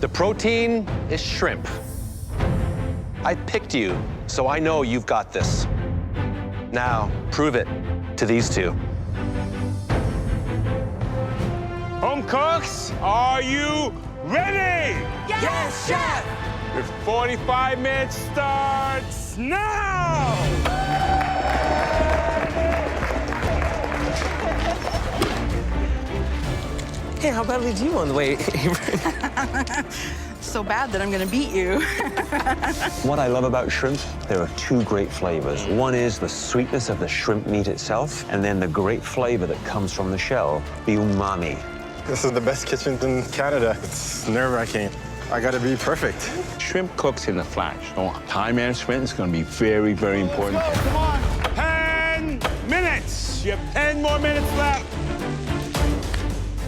The protein is shrimp. I picked you, so I know you've got this. Now, prove it to these two. Home cooks, are you ready? Yes, chef! Your 45 minutes starts now! Hey, how badly do you want the way? So bad that I'm gonna beat you. What I love about shrimp, there are two great flavors. One is the sweetness of the shrimp meat itself, and then the great flavor that comes from the shell, the umami. This is the best kitchen in Canada. It's nerve-wracking. I gotta be perfect. Shrimp cooks in a flash. So time management is gonna be very, very important. Come on, 10 minutes. You have 10 more minutes left.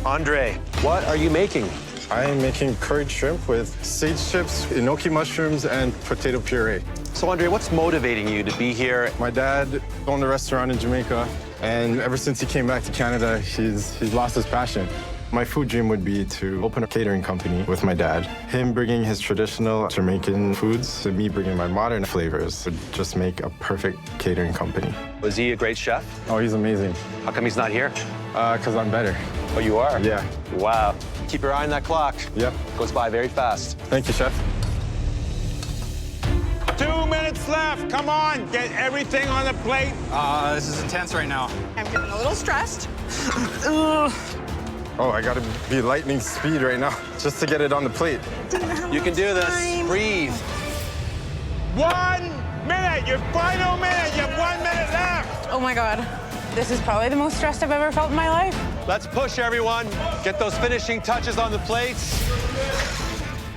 Andre, what are you making? I am making curried shrimp with sage chips, enoki mushrooms, and potato puree. So, Andre, what's motivating you to be here? My dad owned a restaurant in Jamaica, and ever since he came back to Canada, he's lost his passion. My food dream would be to open a catering company with my dad. Him bringing his traditional Jamaican foods, and me bringing my modern flavors would just make a perfect catering company. Was he a great chef? Oh, he's amazing. How come he's not here? Because I'm better. Oh, you are? Yeah. Wow. Keep your eye on that clock. Yep. Goes by very fast. Thank you, chef. 2 minutes left. Come on, get everything on the plate. This is intense right now. I'm getting a little stressed. Oh, I gotta be lightning speed right now just to get it on the plate. You can do this. Breathe. 1 minute, your final minute. You have 1 minute left. Oh my God. This is probably the most stressed I've ever felt in my life. Let's push, everyone. Get those finishing touches on the plates.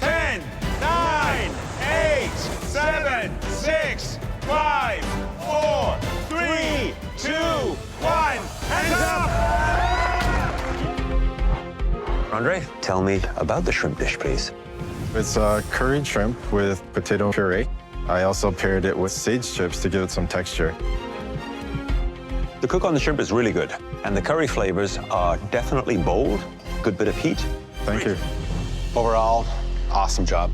10, 9, 8, 7, 6, 5, 4, 3, 2, 1. Hands up! Andre, tell me about the shrimp dish, please. It's curried shrimp with potato puree. I also paired it with sage chips to give it some texture. The cook on the shrimp is really good, and the curry flavors are definitely bold, good bit of heat. Thank you. Overall, awesome job.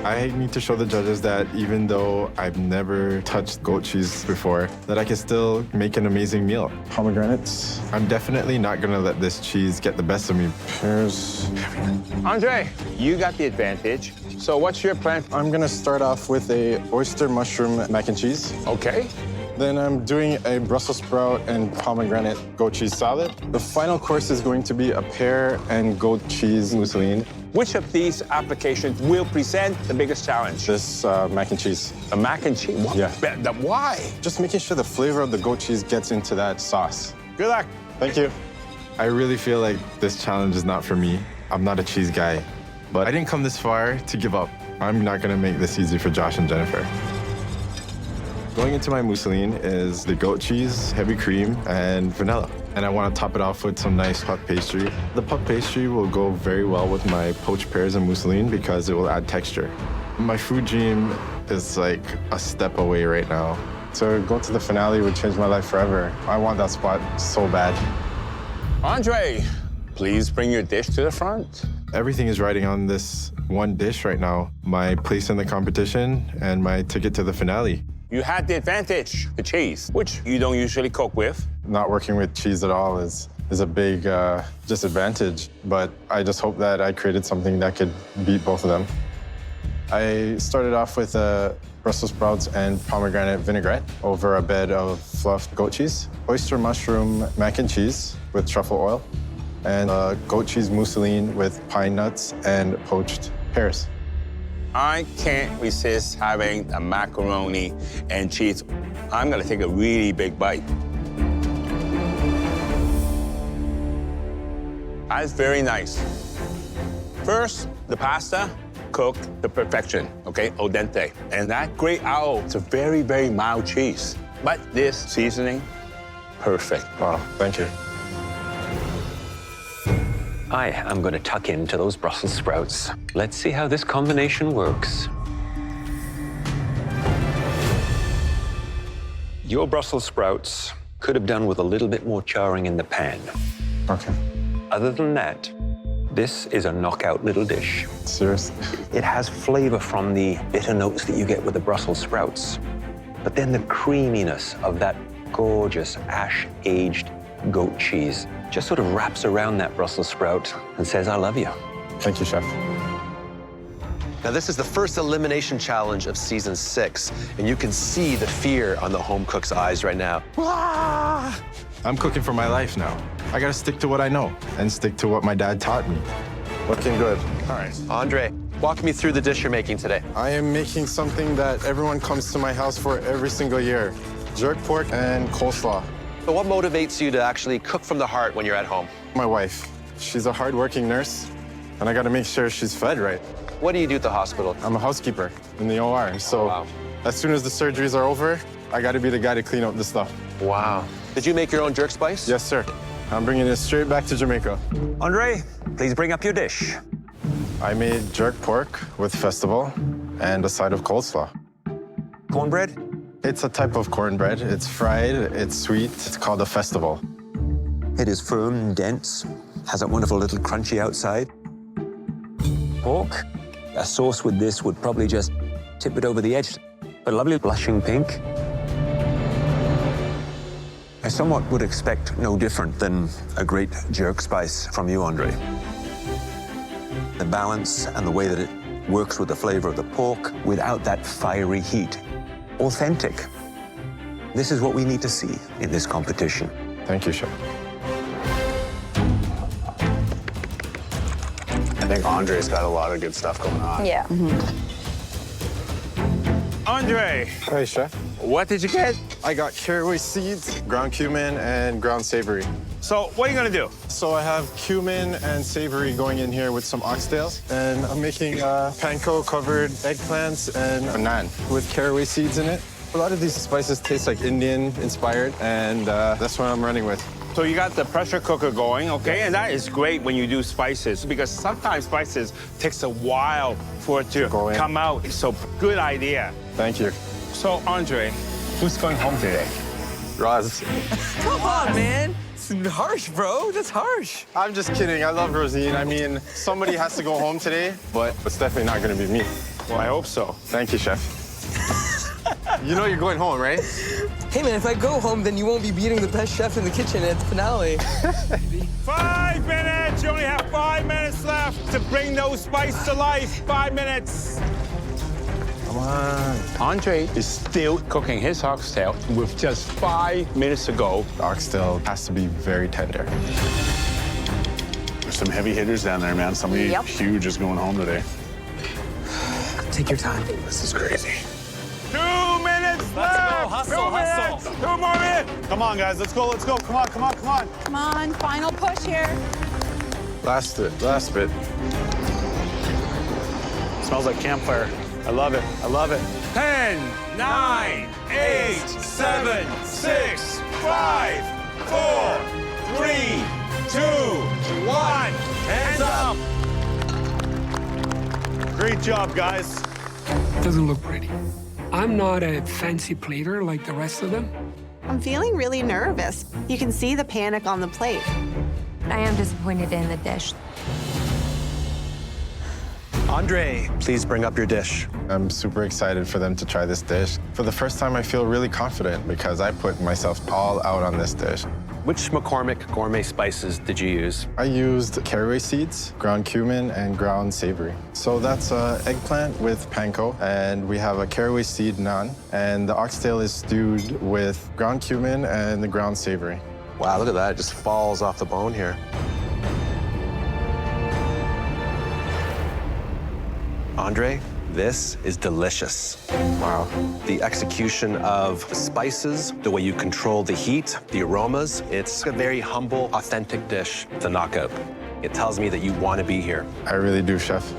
I need to show the judges that even though I've never touched goat cheese before, that I can still make an amazing meal. Pomegranates. I'm definitely not gonna let this cheese get the best of me. Pears. Andre, you got the advantage. So what's your plan? I'm gonna start off with a oyster mushroom mac and cheese. Okay. Then I'm doing a Brussels sprout and pomegranate goat cheese salad. The final course is going to be a pear and goat cheese mousseline. Which of these applications will present the biggest challenge? This mac and cheese. The mac and cheese? What? Yeah. Why? Just making sure the flavor of the goat cheese gets into that sauce. Good luck. Thank you. I really feel like this challenge is not for me. I'm not a cheese guy, but I didn't come this far to give up. I'm not gonna make this easy for Josh and Jennifer. Going into my mousseline is the goat cheese, heavy cream, and vanilla. And I want to top it off with some nice puff pastry. The puff pastry will go very well with my poached pears and mousseline because it will add texture. My food dream is like a step away right now. So going to the finale would change my life forever. I want that spot so bad. Andre, please bring your dish to the front. Everything is riding on this one dish right now. My place in the competition and my ticket to the finale. You had the advantage, the cheese, which you don't usually cook with. Not working with cheese at all is a big disadvantage, but I just hope that I created something that could beat both of them. I started off with Brussels sprouts and pomegranate vinaigrette over a bed of fluffed goat cheese, oyster mushroom mac and cheese with truffle oil, and goat cheese mousseline with pine nuts and poached pears. I can't resist having a macaroni and cheese. I'm gonna take a really big bite. That's very nice. First, the pasta cooked to perfection, okay, al dente. And that great owl, it's a very, very mild cheese. But this seasoning, perfect. Wow, thank you. I am going to tuck into those Brussels sprouts. Let's see how this combination works. Your Brussels sprouts could have done with a little bit more charring in the pan. Okay. Other than that, This is a knockout little dish. Seriously. It has flavor from the bitter notes that you get with the Brussels sprouts, but then the creaminess of that gorgeous ash-aged goat cheese just sort of wraps around that Brussels sprout and says, I love you. Thank you, chef. Now, this is the first elimination challenge of season 6, and you can see the fear on the home cook's eyes right now. Ah! I'm cooking for my life now. I gotta stick to what I know and stick to what my dad taught me. Looking good. All right. Andre, walk me through the dish you're making today. I am making something that everyone comes to my house for every single year. Jerk pork and coleslaw. So what motivates you to actually cook from the heart when you're at home? My wife, she's a hardworking nurse, and I gotta make sure she's fed right. What do you do at the hospital? I'm a housekeeper in the OR, so Wow. as soon as the surgeries are over, I gotta be the guy to clean up the stuff. Wow. Did you make your own jerk spice? Yes, sir. I'm bringing it straight back to Jamaica. Andre, please bring up your dish. I made jerk pork with festival and a side of coleslaw. Cornbread? It's a type of cornbread. It's fried, it's sweet. It's called a festival. It is firm and dense, has that wonderful little crunchy outside. Pork? A sauce with this would probably just tip it over the edge. A lovely blushing pink. I somewhat would expect no different than a great jerk spice from you, Andre. The balance and the way that it works with the flavor of the pork without that fiery heat. Authentic. This is what we need to see in this competition. Thank you, chef. I think Andre's got a lot of good stuff going on. Yeah. Andre, Hey, chef. what did you get? I got caraway seeds, ground cumin, and ground savory. So what are you gonna do? So I have cumin and savory going in here with some oxtails, and I'm making panko-covered eggplants and a naan with caraway seeds in it. A lot of these spices taste like Indian-inspired, and that's what I'm running with. So you got the pressure cooker going, okay? And that is great when you do spices because sometimes spices takes a while for it to Go in. come out. So good idea. Thank you. So Andre, who's going home today? Roz. Come on, man. It's harsh, bro. That's harsh. I'm just kidding. I love Rosine. I mean, somebody has to go home today, but it's definitely not going to be me. Well, I hope so. Thank you, chef. You know you're going home, right? Hey, man, if I go home, then you won't be beating the best chef in the kitchen at the finale. 5 minutes. You only have 5 minutes left to bring those spices to life. 5 minutes. Come on. Andre is still cooking his oxtail with just 5 minutes to go. The oxtail has to be very tender. There's some heavy hitters down there, man. Somebody Yep. huge is going home today. Take your time. This is crazy. 2 minutes left. hustle, 2 minutes. hustle. 2 more minutes. Come on, guys. Let's go. Let's go. Come on. Come on. Come on. Come on, final push here. Last bit. Smells like campfire. I love it. I love it. 10, 9, 8, 7, 6, 5, 4, 3, 2, 1. Hands up. Great job, guys. Doesn't look pretty. I'm not a fancy plater like the rest of them. I'm feeling really nervous. You can see the panic on the plate. I am disappointed in the dish. Andre, please bring up your dish. I'm super excited for them to try this dish. For the first time, I feel really confident because I put myself all out on this dish. Which McCormick gourmet spices did you use? I used caraway seeds, ground cumin, and ground savory. So that's eggplant with panko, and we have a caraway seed naan, and the oxtail is stewed with ground cumin and the ground savory. Wow, look at that. It just falls off the bone here. Andre, this is delicious. Wow. The execution of spices, the way you control the heat, the aromas, it's a very humble, authentic dish. It's a knockout. It tells me that you want to be here. I really do, chef.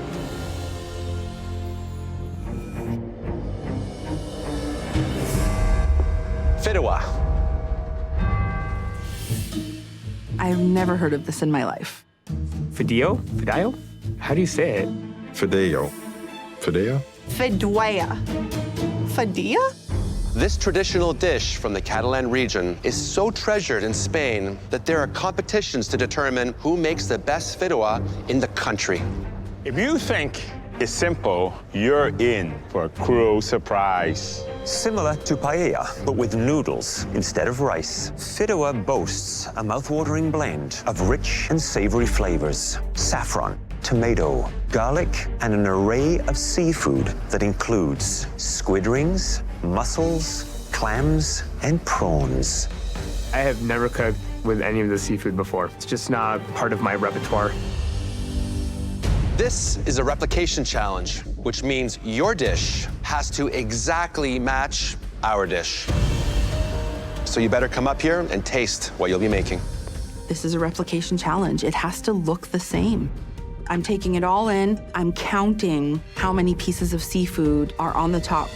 Fideuà. I've never heard of this in my life. Fideuà? Fideuà? How do you say it? Fideuà. Fideuà? Fideuà. Fideuà? This traditional dish from the Catalan region is so treasured in Spain that there are competitions to determine who makes the best fideuà in the country. If you think it's simple, you're in for a cruel surprise. Similar to paella, but with noodles instead of rice, Fideuà boasts a mouth-watering blend of rich and savory flavors: saffron, tomato, garlic, and an array of seafood that includes squid rings, mussels, clams, and prawns. I have never cooked with any of the seafood before. It's just not part of my repertoire. This is a replication challenge, which means your dish has to exactly match our dish. So you better come up here and taste what you'll be making. This is a replication challenge. It has to look the same. I'm taking it all in. I'm counting how many pieces of seafood are on the top.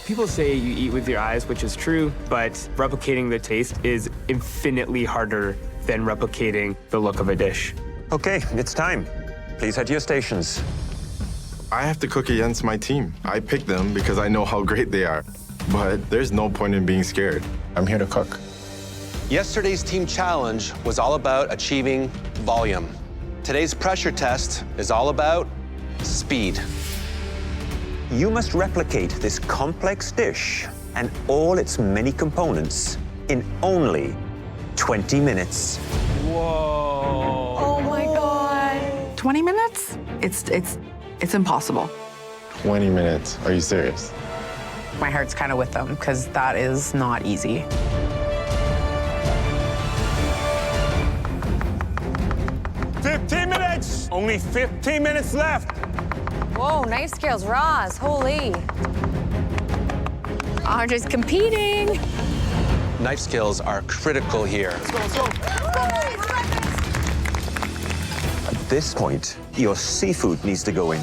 People say you eat with your eyes, which is true, but replicating the taste is infinitely harder than replicating the look of a dish. Okay, it's time. Please head to your stations. I have to cook against my team. I picked them because I know how great they are. But there's no point in being scared. I'm here to cook. Yesterday's team challenge was all about achieving volume. Today's pressure test is all about speed. You must replicate this complex dish and all its many components in only 20 minutes. Whoa. Oh my God. 20 minutes? It's impossible. 20 minutes. Are you serious? My heart's kind of with them because that is not easy. Only 15 minutes left. Whoa, knife scales, Ross, holy. Andre's competing. Knife skills are critical here. At this point, your seafood needs to go in.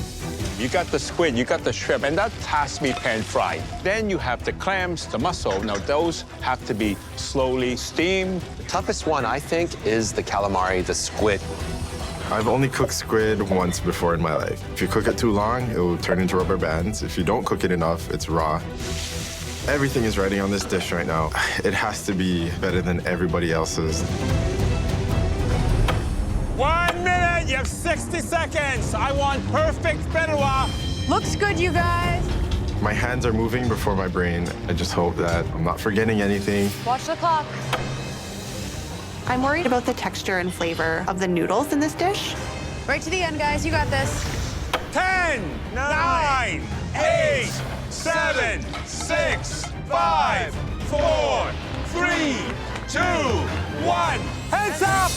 You got the squid, you got the shrimp, and that has to be pan-fried. Then you have the clams, the mussel. Now, those have to be slowly steamed. The toughest one, I think, is the calamari, the squid. I've only cooked squid once before in my life. If you cook it too long, it will turn into rubber bands. If you don't cook it enough, it's raw. Everything is ready on this dish right now. It has to be better than everybody else's. 1 minute, you have 60 seconds. I want perfect fideuà. Looks good, you guys. My hands are moving before my brain. I just hope that I'm not forgetting anything. Watch the clock. I'm worried about the texture and flavor of the noodles in this dish. Right to the end, guys. You got this. 10, 9, 8, 7, 6, 5, 4, 3, 2, 1. Hands up!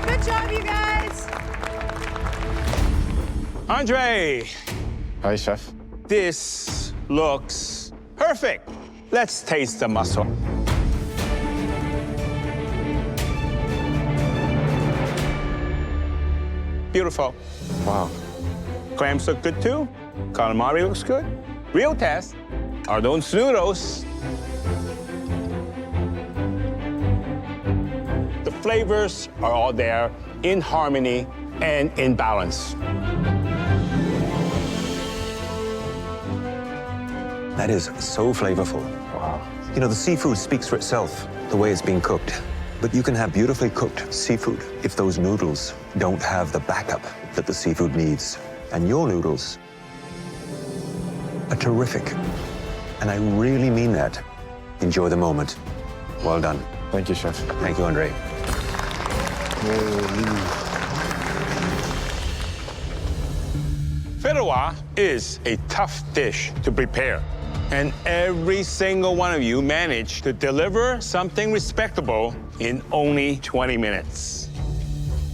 Good job, you guys. Andre. Hi, chef. This looks perfect. Let's taste the mussel. Beautiful. Wow. Clams look good too. Calamari looks good. Real test are those noodles. The flavors are all there in harmony and in balance. That is so flavorful. Wow. You know, the seafood speaks for itself, the way it's being cooked. But you can have beautifully cooked seafood if those noodles don't have the backup that the seafood needs. And your noodles are terrific. And I really mean that. Enjoy the moment. Well done. Thank you, chef. Thank you, Andre. Fideuà is a tough dish to prepare. And every single one of you managed to deliver something respectable in only 20 minutes.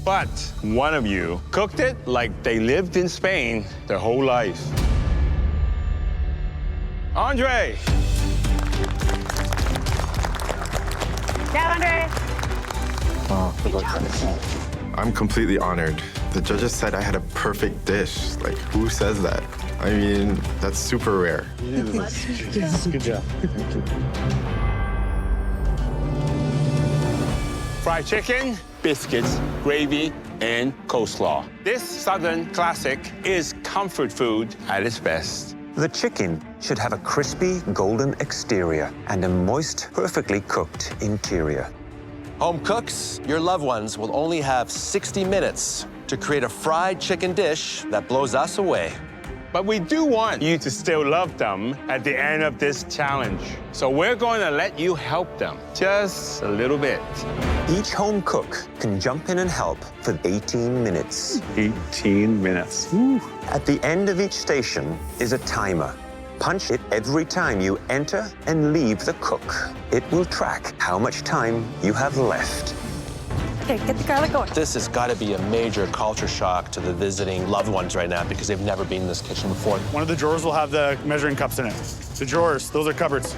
But one of you cooked it like they lived in Spain their whole life. Andre. Yeah, Andre. I'm completely honored. The judges said I had a perfect dish. Like, who says that? I mean, that's super rare. Good job. Thank you. Fried chicken, biscuits, gravy, and coleslaw. This Southern classic is comfort food at its best. The chicken should have a crispy, golden exterior and a moist, perfectly cooked interior. Home cooks, your loved ones will only have 60 minutes to create a fried chicken dish that blows us away. But we do want you to still love them at the end of this challenge. So we're going to let you help them just a little bit. Each home cook can jump in and help for 18 minutes. 18 minutes. Woo. At the end of each station is a timer. Punch it every time you enter and leave the cook. It will track how much time you have left. Okay, get the garlic going. This has got to be a major culture shock to the visiting loved ones right now because they've never been in this kitchen before. One of the drawers will have the measuring cups in it. The drawers, those are cupboards.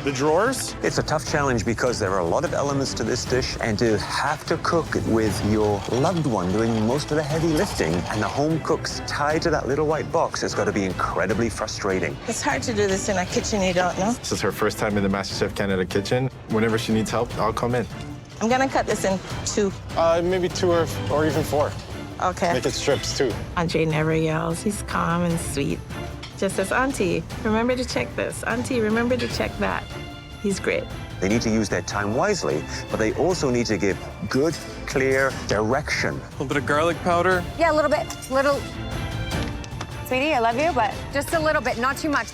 The drawers? It's a tough challenge because there are a lot of elements to this dish, and to have to cook it with your loved one doing most of the heavy lifting and the home cooks tied to that little white box, it's got to be incredibly frustrating. It's hard to do this in a kitchen you don't know. This is her first time in the MasterChef Canada kitchen. Whenever she needs help, I'll come in. I'm gonna cut this in 2. Maybe 2 or even 4. Okay. Make it strips too. Andre never yells. He's calm and sweet. Just says, Auntie, remember to check this. Auntie, remember to check that. He's great. They need to use their time wisely, but they also need to give good, clear direction. A little bit of garlic powder. Yeah, a little bit. Sweetie, I love you, but just a little bit, not too much.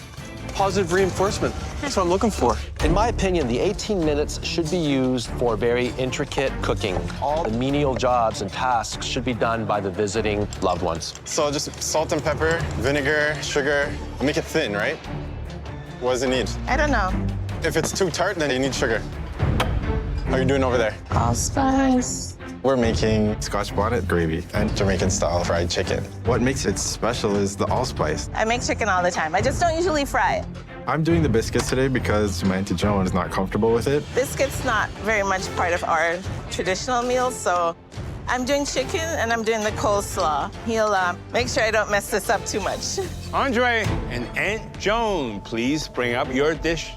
Positive reinforcement. That's what I'm looking for. In my opinion, the 18 minutes should be used for very intricate cooking. All the menial jobs and tasks should be done by the visiting loved ones. So just salt and pepper, vinegar, sugar. Make it thin, right? What does it need? I don't know. If it's too tart, then you need sugar. How are you doing over there? Allspice. We're making Scotch bonnet gravy and Jamaican-style fried chicken. What makes it special is the allspice. I make chicken all the time. I just don't usually fry it. I'm doing the biscuits today because my Auntie Joan is not comfortable with it. Biscuit's not very much part of our traditional meals, so I'm doing chicken and I'm doing the coleslaw. He'll make sure I don't mess this up too much. Andre and Aunt Joan, please bring up your dish.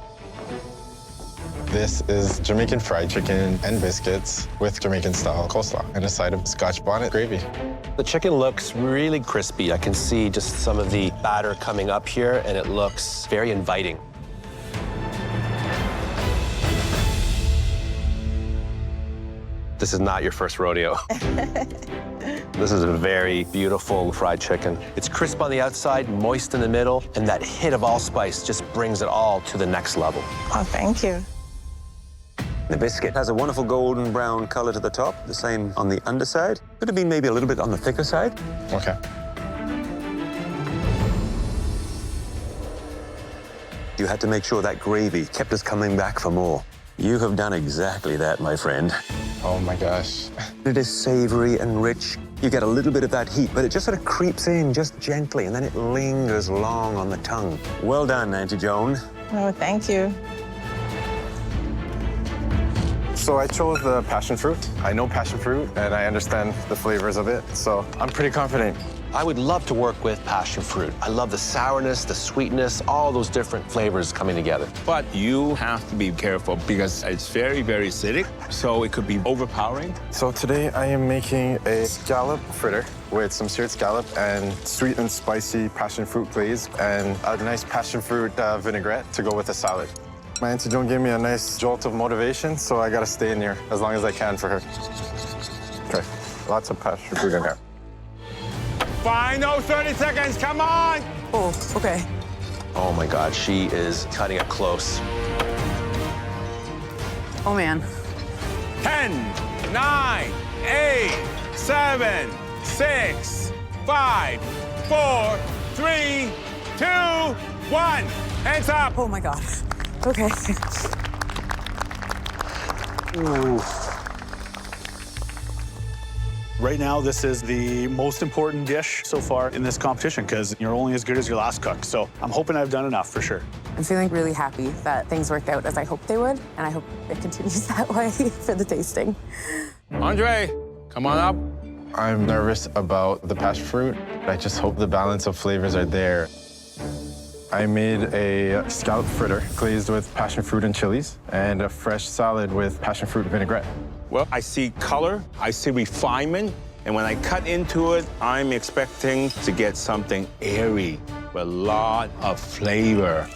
This is Jamaican fried chicken and biscuits with Jamaican-style coleslaw and a side of Scotch bonnet gravy. The chicken looks really crispy. I can see just some of the batter coming up here, and it looks very inviting. This is not your first rodeo. This is a very beautiful fried chicken. It's crisp on the outside, moist in the middle, and that hit of allspice just brings it all to the next level. Oh, thank you. The biscuit has a wonderful golden brown color to the top, the same on the underside. Could have been maybe a little bit on the thicker side. Okay. You had to make sure that gravy kept us coming back for more. You have done exactly that, my friend. Oh my gosh. It is savory and rich. You get a little bit of that heat, but it just sort of creeps in just gently, and then it lingers long on the tongue. Well done, Auntie Joan. Oh, thank you. So I chose the passion fruit. I know passion fruit, and I understand the flavors of it, so I'm pretty confident. I would love to work with passion fruit. I love the sourness, the sweetness, all those different flavors coming together. But you have to be careful because it's very, very acidic, so it could be overpowering. So today I am making a scallop fritter with some seared scallop and sweet and spicy passion fruit glaze and a nice passion fruit vinaigrette to go with the salad. My Auntie Joan gave me a nice jolt of motivation, so I gotta stay in here as long as I can for her. Okay, lots of passion fruit in here. Final 30 seconds, come on! Oh, okay. Oh my God, she is cutting it close. Oh, man. 10, 9, 8, 7, 6, 5, 4, 3, 2, 1. Hands up! Oh, my God. Okay. Ooh. Right now, this is the most important dish so far in this competition because you're only as good as your last cook. So I'm hoping I've done enough for sure. I'm feeling really happy that things worked out as I hoped they would, and I hope it continues that way for the tasting. Andre, come on up. I'm nervous about the passion fruit. I just hope the balance of flavors are there. I made a scallop fritter glazed with passion fruit and chilies and a fresh salad with passion fruit vinaigrette. Well, I see color, I see refinement, and when I cut into it, I'm expecting to get something airy, with a lot of flavor.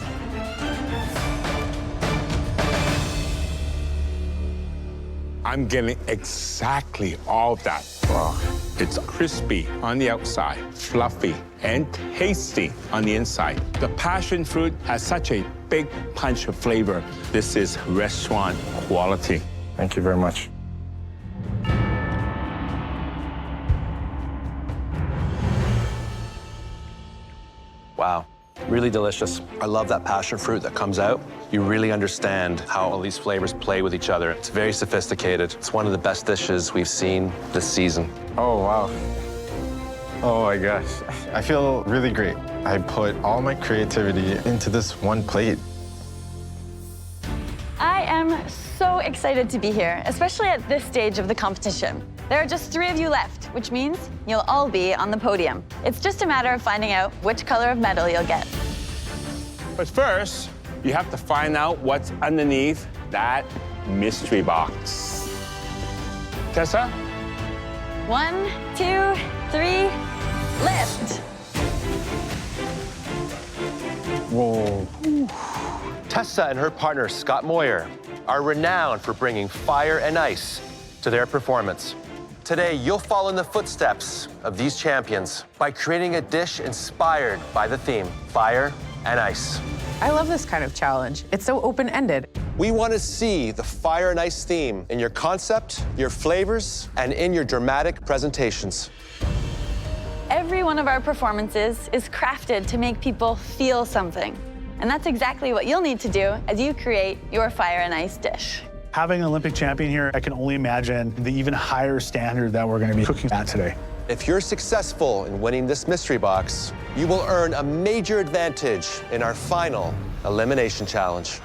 I'm getting exactly all of that. Wow. It's crispy on the outside, fluffy, and tasty on the inside. The passion fruit has such a big punch of flavor. This is restaurant quality. Thank you very much. Wow, really delicious. I love that passion fruit that comes out. You really understand how all these flavors play with each other. It's very sophisticated. It's one of the best dishes we've seen this season. Oh, wow. Oh my gosh. I feel really great. I put all my creativity into this one plate. I am so excited to be here, especially at this stage of the competition. There are just 3 of you left, which means you'll all be on the podium. It's just a matter of finding out which color of medal you'll get. But first, you have to find out what's underneath that mystery box. Tessa? 1, 2, 3, lift. Whoa. Tessa and her partner, Scott Moyer, are renowned for bringing fire and ice to their performance. Today, you'll follow in the footsteps of these champions by creating a dish inspired by the theme, fire and ice. I love this kind of challenge. It's so open-ended. We want to see the fire and ice theme in your concept, your flavors, and in your dramatic presentations. Every one of our performances is crafted to make people feel something. And that's exactly what you'll need to do as you create your fire and ice dish. Having an Olympic champion here, I can only imagine the even higher standard that we're going to be cooking at today. If you're successful in winning this mystery box, you will earn a major advantage in our final elimination challenge.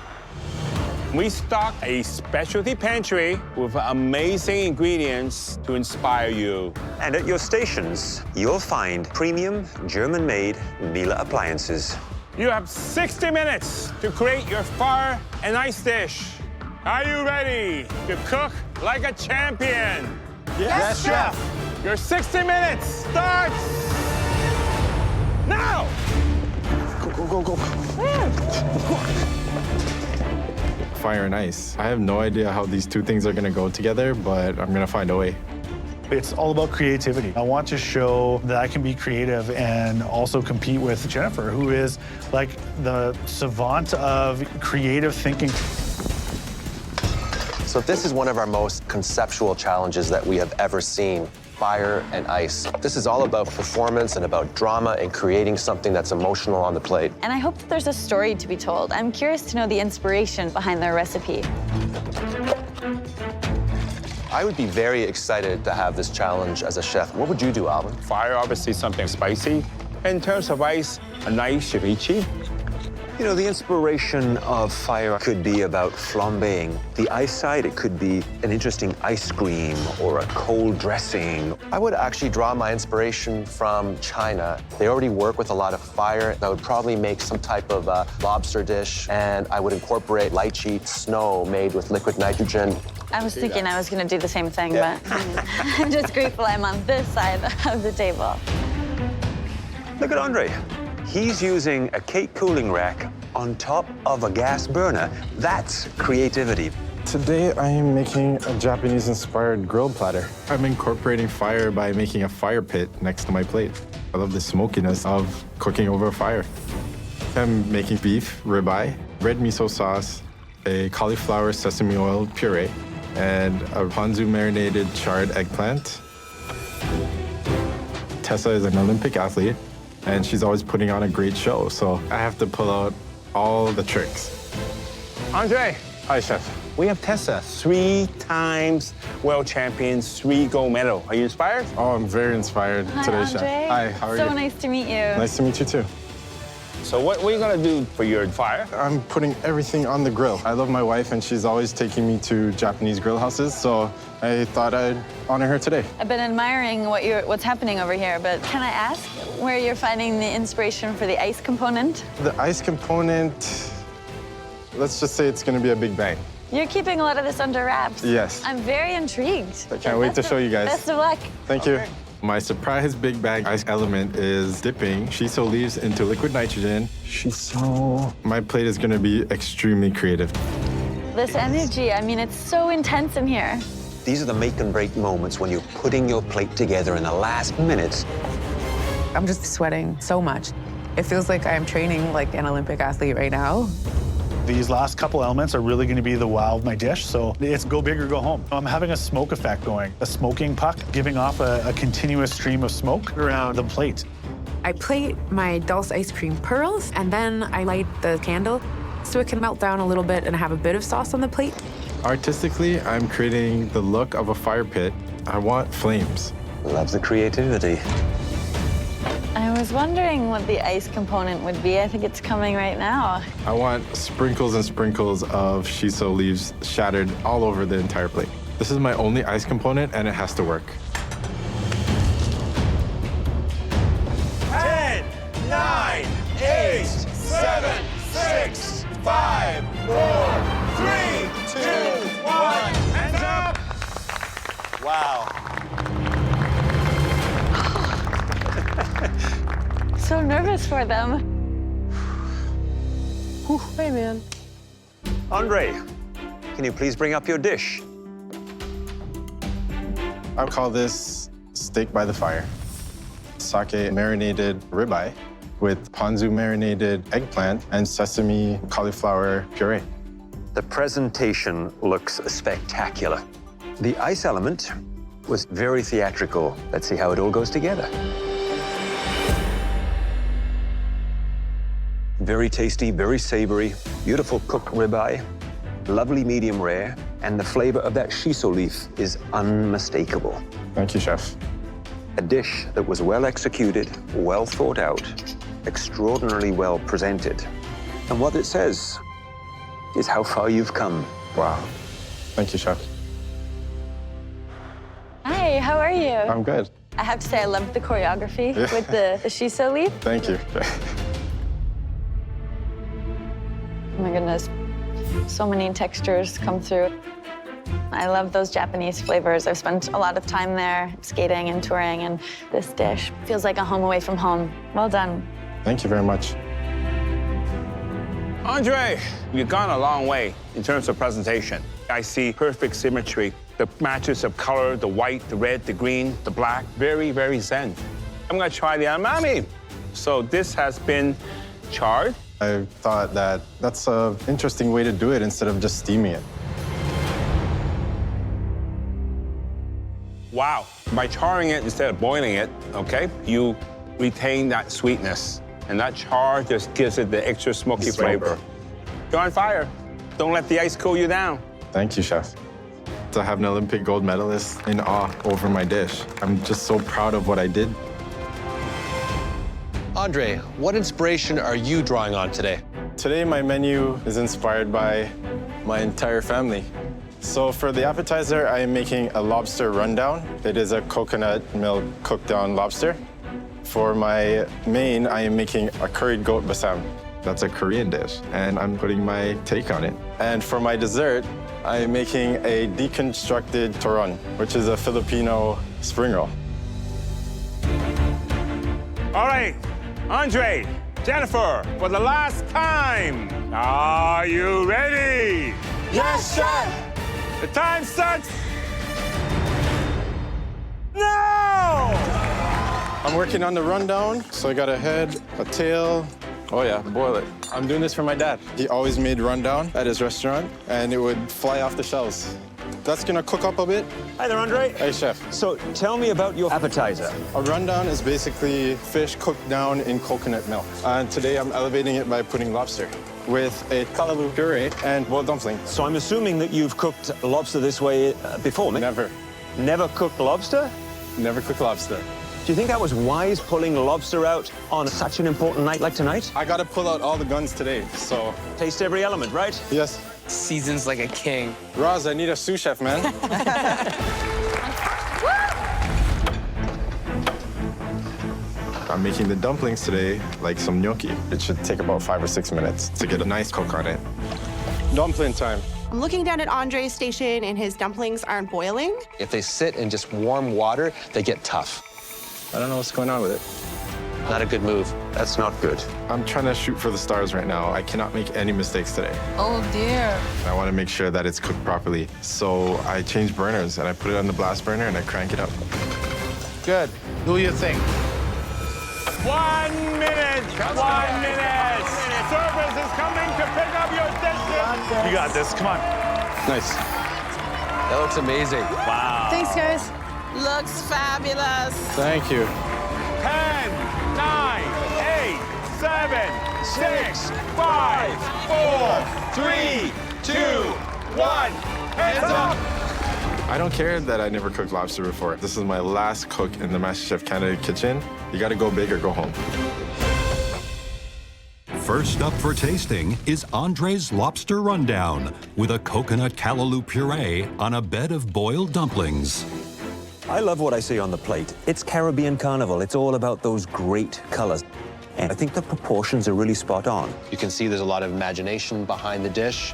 We stock a specialty pantry with amazing ingredients to inspire you. And at your stations, you'll find premium German-made Miele appliances. You have 60 minutes to create your fire and ice dish. Are you ready to cook like a champion? Yes, Chef. Your 60 minutes starts now! Go. Fire and ice. I have no idea how these two things are gonna go together, but I'm gonna find a way. It's all about creativity. I want to show that I can be creative and also compete with Jennifer, who is like the savant of creative thinking. So this is one of our most conceptual challenges that we have ever seen, fire and ice. This is all about performance and about drama and creating something that's emotional on the plate. And I hope that there's a story to be told. I'm curious to know the inspiration behind their recipe. I would be very excited to have this challenge as a chef. What would you do, Alvin? Fire, obviously something spicy. In terms of ice, a nice ceviche. You know, the inspiration of fire could be about flambeing. The ice side, it could be an interesting ice cream or a cold dressing. I would actually draw my inspiration from China. They already work with a lot of fire. I would probably make some type of lobster dish, and I would incorporate lychee snow made with liquid nitrogen. I was thinking I was going to do the same thing, but I'm just grateful I'm on this side of the table. Look at Andre. He's using a cake cooling rack on top of a gas burner. That's creativity. Today, I am making a Japanese-inspired grilled platter. I'm incorporating fire by making a fire pit next to my plate. I love the smokiness of cooking over a fire. I'm making beef ribeye, red miso sauce, a cauliflower sesame oil puree, and a ponzu marinated charred eggplant. Tessa is an Olympic athlete, and she's always putting on a great show, so I have to pull out all the tricks. Andre. Hi, Chef. We have Tessa, 3 times world champion, 3 gold medal. Are you inspired? Oh, I'm very inspired today, Andre. Chef. Hi, how are you? So nice to meet you. Nice to meet you, too. So what are you gonna do for your fire? I'm putting everything on the grill. I love my wife, and she's always taking me to Japanese grill houses, so I thought I'd honor her today. I've been admiring what's happening over here, but can I ask where you're finding the inspiration for the ice component? The ice component, let's just say it's gonna be a big bang. You're keeping a lot of this under wraps. Yes. I'm very intrigued. I can't wait to show you guys. Best of luck. Thank you. My surprise big bag ice element is dipping shiso leaves into liquid nitrogen. Shiso. My plate is gonna be extremely creative. This energy, I mean, it's so intense in here. These are the make and break moments when you're putting your plate together in the last minutes. I'm just sweating so much. It feels like I'm training like an Olympic athlete right now. These last couple elements are really going to be the wow of my dish, so it's go big or go home. I'm having a smoke effect going, a smoking puck, giving off a continuous stream of smoke around the plate. I plate my dulce ice cream pearls, and then I light the candle so it can melt down a little bit and have a bit of sauce on the plate. Artistically, I'm creating the look of a fire pit. I want flames. Love the creativity. I was wondering what the ice component would be. I think it's coming right now. I want sprinkles and sprinkles of shiso leaves shattered all over the entire plate. This is my only ice component, and it has to work. 10, 9, 8, 7, 6, 5, 4, 3, 2, 1, hands up! Wow. So nervous for them. Hey, man. Andre, can you please bring up your dish? I call this steak by the fire. Sake marinated ribeye with ponzu marinated eggplant and sesame cauliflower puree. The presentation looks spectacular. The ice element was very theatrical. Let's see how it all goes together. Very tasty, very savory, beautiful cooked ribeye, lovely medium rare, and the flavor of that shiso leaf is unmistakable. Thank you, Chef. A dish that was well executed, well thought out, extraordinarily well presented. And what it says is how far you've come. Wow. Thank you, Chef. Hi, how are you? I'm good. I have to say I loved the choreography with the shiso leaf. Thank you. Oh my goodness, so many textures come through. I love those Japanese flavors. I've spent a lot of time there skating and touring, and this dish feels like a home away from home. Well done. Thank you very much. Andre, you've gone a long way in terms of presentation. I see perfect symmetry, the matches of color, the white, the red, the green, the black, very, very zen. I'm gonna try the amami. So this has been charred. I thought that that's an interesting way to do it instead of just steaming it. Wow. By charring it instead of boiling it, okay, you retain that sweetness. And that char just gives it the extra smoky flavor. You're on fire. Don't let the ice cool you down. Thank you, Chef. To have an Olympic gold medalist in awe over my dish. I'm just so proud of what I did. Andre, what inspiration are you drawing on today? Today, my menu is inspired by my entire family. So for the appetizer, I am making a lobster rundown. It is a coconut milk cooked down lobster. For my main, I am making a curried goat basam. That's a Korean dish, and I'm putting my take on it. And for my dessert, I am making a deconstructed turon, which is a Filipino spring roll. All right, Andre, Jennifer, for the last time, are you ready? Yes, Chef! The time starts now! I'm working on the rundown, so I got a head, a tail. Oh yeah, boil it. I'm doing this for my dad. He always made rundown at his restaurant, and it would fly off the shelves. That's gonna cook up a bit. Hi there, Andre. Hey, Chef. So tell me about your appetizer. A rundown is basically fish cooked down in coconut milk. And today I'm elevating it by putting lobster with a kalaloo puree and boiled dumpling. So I'm assuming that you've cooked lobster this way before, Mick? Never. Never cooked lobster? Never cooked lobster. Do you think that was wise, pulling lobster out on such an important night like tonight? I gotta pull out all the guns today, so... Taste every element, right? Yes. Seasons like a king. Roz, I need a sous chef, man. I'm making the dumplings today like some gnocchi. It should take about 5 or 6 minutes to get a nice cook on it. Dumpling time. I'm looking down at Andre's station, and his dumplings aren't boiling. If they sit in just warm water, they get tough. I don't know what's going on with it. Not a good move. That's not good. I'm trying to shoot for the stars right now. I cannot make any mistakes today. Oh, dear. I want to make sure that it's cooked properly. So I change burners and I put it on the blast burner and I crank it up. Good. Do your thing. 1 minute. 1 minute. Service is coming to pick up your dishes. You got this. Come on. Nice. That looks amazing. Wow. Thanks, guys. Looks fabulous. Thank you. 10, 9, 8, 7, 6, 5, 4, 3, 2, 1. Hands up. I don't care that I never cooked lobster before. This is my last cook in the MasterChef Canada kitchen. You got to go big or go home. First up for tasting is Andre's Lobster Rundown with a coconut callaloo puree on a bed of boiled dumplings. I love what I see on the plate. It's Caribbean Carnival. It's all about those great colors. And I think the proportions are really spot on. You can see there's a lot of imagination behind the dish.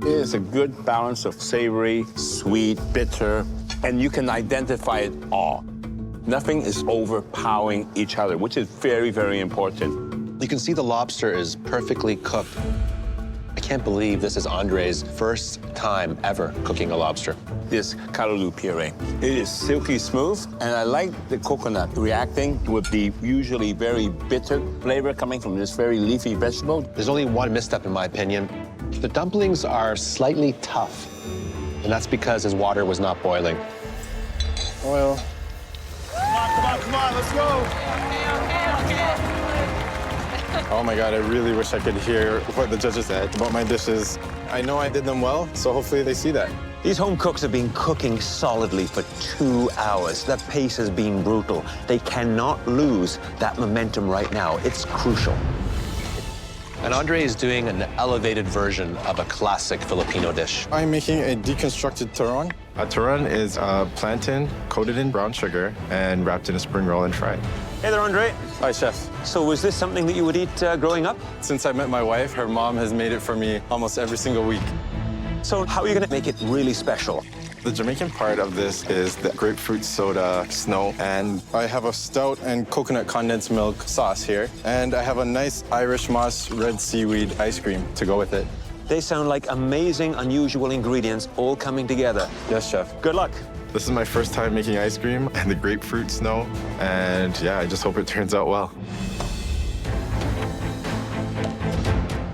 It is a good balance of savory, sweet, bitter, and you can identify it all. Nothing is overpowering each other, which is very, very important. You can see the lobster is perfectly cooked. I can't believe this is Andre's first time ever cooking a lobster. This callaloo puree. It is silky smooth, and I like the coconut reacting with the usually very bitter flavor coming from this very leafy vegetable. There's only one misstep in my opinion. The dumplings are slightly tough, and that's because his water was not boiling. Oil. Come on, let's go. Oh my God, I really wish I could hear what the judges said about my dishes. I know I did them well, so hopefully they see that. These home cooks have been cooking solidly for 2 hours. The pace has been brutal. They cannot lose that momentum right now. It's crucial. And Andre is doing an elevated version of a classic Filipino dish. I'm making a deconstructed turon. A turon is a plantain coated in brown sugar and wrapped in a spring roll and fried. Hey there, Andre. Hi, chef. So was this something that you would eat growing up? Since I met my wife, her mom has made it for me almost every single week. So how are you going to make it really special? The Jamaican part of this is the grapefruit soda snow, and I have a stout and coconut condensed milk sauce here, and I have a nice Irish moss red seaweed ice cream to go with it. They sound like amazing, unusual ingredients all coming together. Yes, chef. Good luck. This is my first time making ice cream and the grapefruit snow, and yeah, I just hope it turns out well.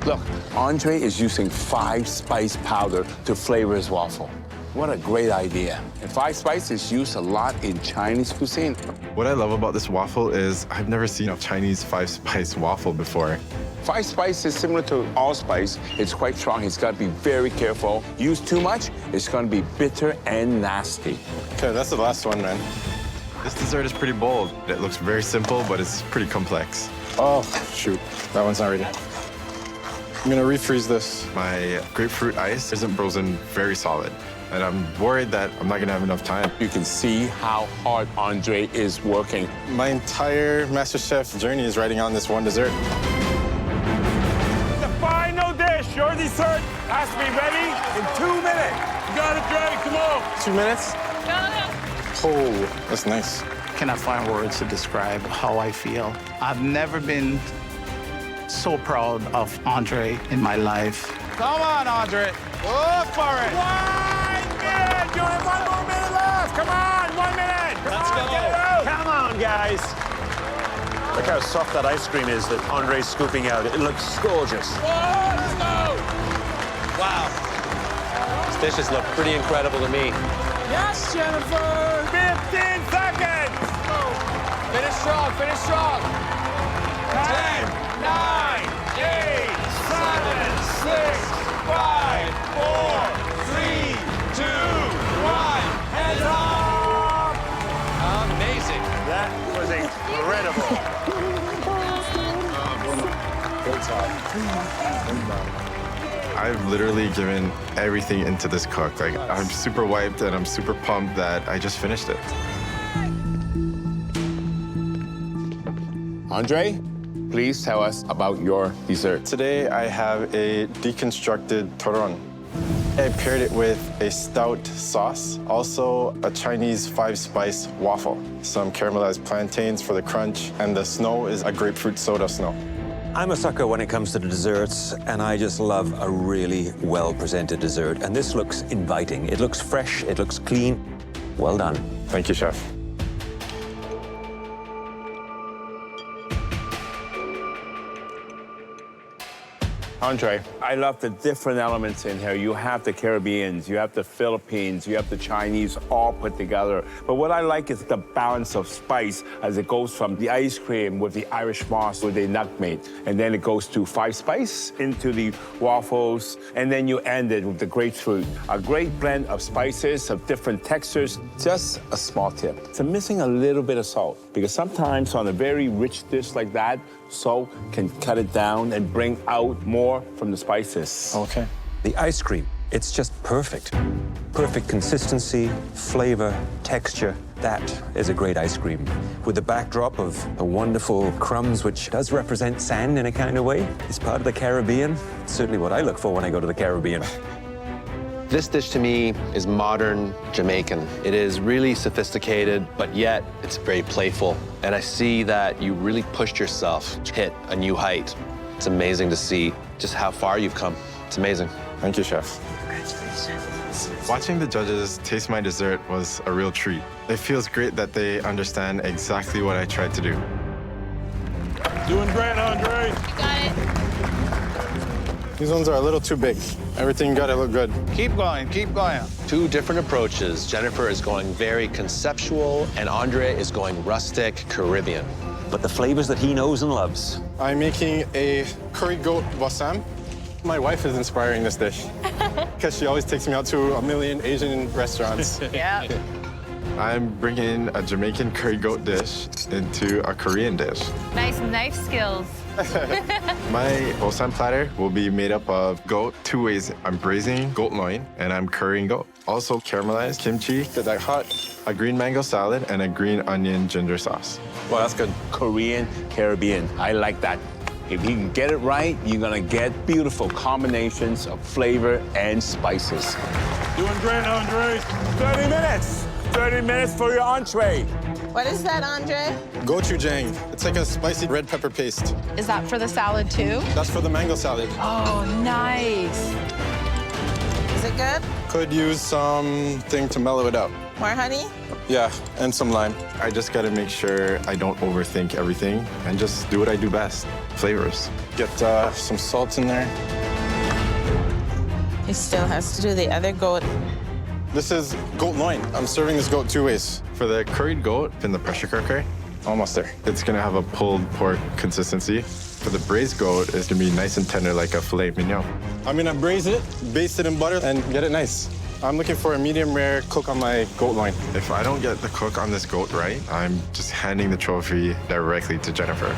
Look, Andre is using 5-spice powder to flavor his waffle. What a great idea. And 5-spice is used a lot in Chinese cuisine. What I love about this waffle is I've never seen a Chinese 5-spice waffle before. 5-spice is similar to allspice. It's quite strong. He's got to be very careful. Use too much, it's going to be bitter and nasty. Okay, that's the last one, man. This dessert is pretty bold. It looks very simple, but it's pretty complex. Oh, shoot. That one's not ready. I'm gonna refreeze this. My grapefruit ice isn't frozen very solid, and I'm worried that I'm not gonna have enough time. You can see how hard Andre is working. My entire MasterChef journey is riding on this one dessert. The final dish, your dessert, has to be ready in 2 minutes. You got it, Dre, come on. 2 minutes? Oh, that's nice. Cannot find words to describe how I feel. I've never been so proud of Andre in my life. Come on, Andre. Go for it. 1 minute. You have 1 more minute left. Come on, 1 minute. Let's go. Get it out. Come on, guys. Look how soft that ice cream is that Andre's scooping out. It looks gorgeous. Let's go. Wow. These dishes look pretty incredible to me. Yes, Jennifer. 15 seconds. Finish strong, finish strong. 10, 9, 8, 7, 6, 5, 4, 3, 2, 1. Hands up! Amazing. That was incredible. I've literally given everything into this cook. Like, I'm super wiped and I'm super pumped that I just finished it. Andre, please tell us about your dessert. Today I have a deconstructed turon. I paired it with a stout sauce, also a Chinese 5-spice waffle, some caramelized plantains for the crunch, and the snow is a grapefruit soda snow. I'm a sucker when it comes to the desserts, and I just love a really well-presented dessert. And this looks inviting. It looks fresh, it looks clean. Well done. Thank you, Chef. Andre, I love the different elements in here. You have the Caribbeans, you have the Philippines, you have the Chinese all put together. But what I like is the balance of spice as it goes from the ice cream with the Irish moss with the nutmeg, and then it goes to 5-spice into the waffles, and then you end it with the grapefruit. A great blend of spices, of different textures. Just a small tip. It's missing a little bit of salt, because sometimes on a very rich dish like that, salt can cut it down and bring out more from the spices. Okay. The ice cream, it's just perfect. Perfect consistency, flavor, texture. That is a great ice cream. With the backdrop of the wonderful crumbs, which does represent sand in a kind of way. It's part of the Caribbean. It's certainly what I look for when I go to the Caribbean. This dish to me is modern Jamaican. It is really sophisticated, but yet it's very playful. And I see that you really pushed yourself to hit a new height. It's amazing to see just how far you've come. It's amazing. Thank you, Chef. Congratulations. Watching the judges taste my dessert was a real treat. It feels great that they understand exactly what I tried to do. Doing great, Andre. You got it. These ones are a little too big. Everything got to look good. Keep going, keep going. Two different approaches. Jennifer is going very conceptual, and Andre is going rustic Caribbean. But the flavors that he knows and loves. I'm making a curried goat bossam. My wife is inspiring this dish because she always takes me out to a million Asian restaurants. Yeah. I'm bringing a Jamaican curried goat dish into a Korean dish. Nice knife skills. My bossam platter will be made up of goat 2 ways. I'm braising goat loin and I'm currying goat. Also caramelized kimchi, get that hot, a green mango salad, and a green onion ginger sauce. Well, that's good. Korean, Caribbean. I like that. If you can get it right, you're gonna get beautiful combinations of flavor and spices. Doing great, Andre. 30 minutes. 30 minutes for your entree. What is that, Andre? Gochujang. It's like a spicy red pepper paste. Is that for the salad too? That's for the mango salad. Oh, nice. Is it good? Could use something to mellow it out. More honey? Yeah, and some lime. I just gotta make sure I don't overthink everything and just do what I do best, flavors. Get some salt in there. He still has to do the other goat. This is goat loin. I'm serving this goat 2 ways. For the curried goat in the pressure cooker, almost there. It's gonna have a pulled pork consistency. For the braised goat, it's gonna be nice and tender like a filet mignon. I'm gonna braise it, baste it in butter, and get it nice. I'm looking for a medium rare cook on my goat loin. If I don't get the cook on this goat right, I'm just handing the trophy directly to Jennifer.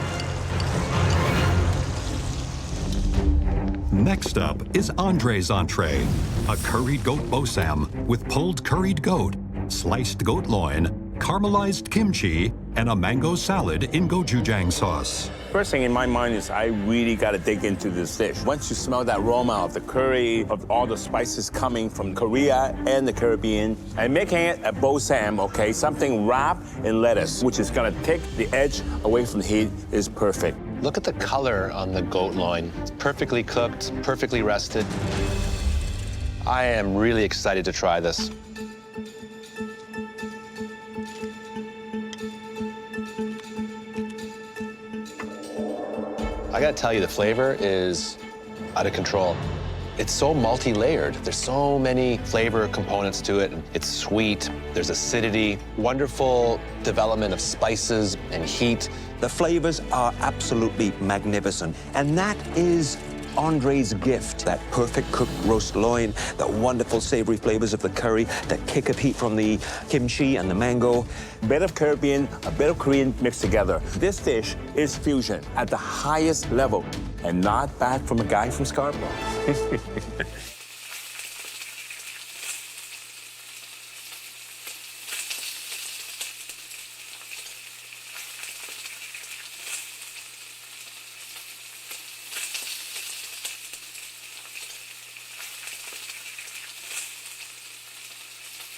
Next up is Andre's entree, a curried goat bossam with pulled curried goat, sliced goat loin, caramelized kimchi, and a mango salad in gochujang sauce. First thing in my mind is I really got to dig into this dish. Once you smell that aroma of the curry, of all the spices coming from Korea and the Caribbean, and making it a bossam, okay, something wrapped in lettuce, which is going to take the edge away from the heat, is perfect. Look at the color on the goat loin. It's perfectly cooked, perfectly rested. I am really excited to try this. I gotta tell you, the flavor is out of control. It's so multi-layered. There's so many flavor components to it. It's sweet, there's acidity, wonderful development of spices and heat. The flavors are absolutely magnificent. And that is Andre's gift. That perfect cooked roast loin, the wonderful savory flavors of the curry, the kick of heat from the kimchi and the mango. A bit of Caribbean, a bit of Korean mixed together. This dish is fusion at the highest level, and not bad from a guy from Scarborough.